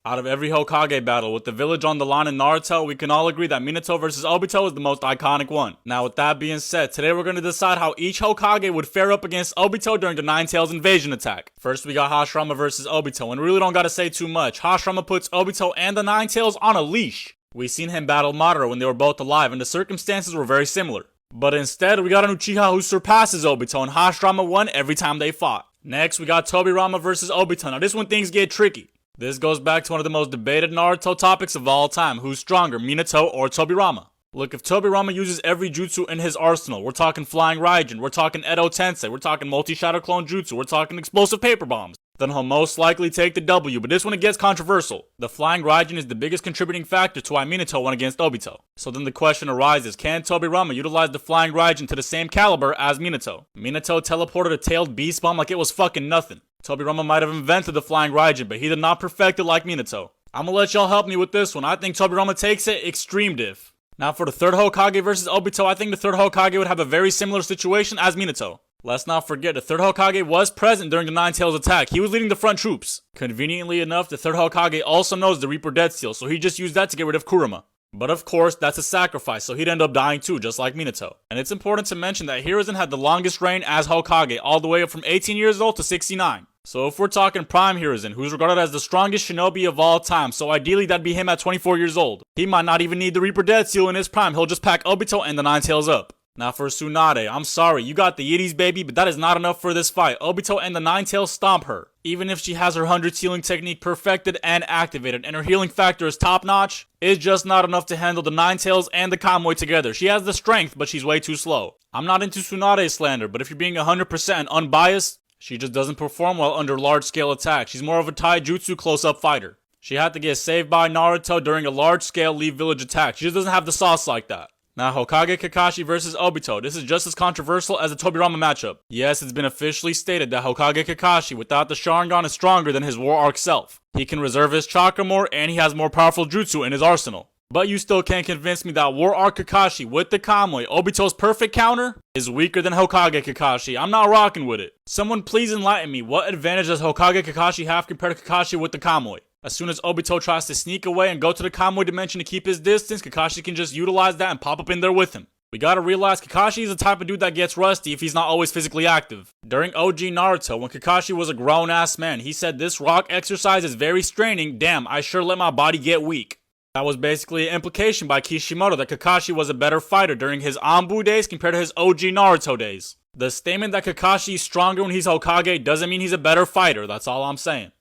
Out of every Hokage battle with the village on the line in Naruto, we can all agree that Minato vs Obito is the most iconic one. Now with that being said, today we're going to decide how each Hokage would fare up against Obito during the Nine Tails invasion attack. First we got Hashirama vs Obito, and we really don't gotta say too much. Hashirama puts Obito and the Nine Tails on a leash. We seen him battle Madara when they were both alive and the circumstances were very similar. But instead we got an Uchiha who surpasses Obito, and Hashirama won every time they fought. Next we got Tobirama vs Obito. Now this one things get tricky. This goes back to one of the most debated Naruto topics of all time. Who's stronger, Minato or Tobirama? Look, if Tobirama uses every jutsu in his arsenal, we're talking Flying Raijin, we're talking Edo Tensei, we're talking Multi-Shadow Clone Jutsu, we're talking Explosive Paper Bombs, then he'll most likely take the W, but this one it gets controversial. The Flying Raijin is the biggest contributing factor to why Minato won against Obito. So then the question arises, can Tobirama utilize the Flying Raijin to the same caliber as Minato? Minato teleported a tailed beast bomb like it was fucking nothing. Tobirama might have invented the Flying Raijin, but he did not perfect it like Minato. I'ma let y'all help me with this one. I think Tobirama takes it extreme diff. Now for the third Hokage versus Obito, I think the third Hokage would have a very similar situation as Minato. Let's not forget, the third Hokage was present during the Nine Tails attack. He was leading the front troops. Conveniently enough, the third Hokage also knows the Reaper Death Seal, so he just used that to get rid of Kurama. But of course, that's a sacrifice, so he'd end up dying too, just like Minato. And it's important to mention that Hiruzen had the longest reign as Hokage, all the way up from 18 years old to 69. So if we're talking prime Hiruzen, who's regarded as the strongest shinobi of all time, so ideally that'd be him at 24 years old. He might not even need the Reaper Death Seal in his prime, he'll just pack Obito and the Nine Tails up. Now for Tsunade, I'm sorry, you got the Yiddies baby, but that is not enough for this fight. Obito and the Nine Tails stomp her. Even if she has her 100 healing technique perfected and activated, and her healing factor is top notch, it's just not enough to handle the Nine Tails and the Kamui together. She has the strength, but she's way too slow. I'm not into Tsunade slander, but if you're being 100% unbiased, she just doesn't perform well under large-scale attacks. She's more of a taijutsu close-up fighter. She had to get saved by Naruto during a large-scale Leaf Village attack. She just doesn't have the sauce like that. Now, Hokage Kakashi versus Obito. This is just as controversial as the Tobirama matchup. Yes, it's been officially stated that Hokage Kakashi without the Sharingan is stronger than his War Arc self. He can reserve his chakra more, and he has more powerful jutsu in his arsenal. But you still can't convince me that War Arc Kakashi with the Kamui, Obito's perfect counter, is weaker than Hokage Kakashi. I'm not rocking with it. Someone please enlighten me. What advantage does Hokage Kakashi have compared to Kakashi with the Kamui? As soon as Obito tries to sneak away and go to the Kamui dimension to keep his distance, Kakashi can just utilize that and pop up in there with him. We gotta realize Kakashi is the type of dude that gets rusty if he's not always physically active. During OG Naruto, when Kakashi was a grown-ass man, he said, "This rock exercise is very straining. Damn, I sure let my body get weak." That was basically an implication by Kishimoto that Kakashi was a better fighter during his Anbu days compared to his OG Naruto days. The statement that Kakashi is stronger when he's Hokage doesn't mean he's a better fighter, that's all I'm saying.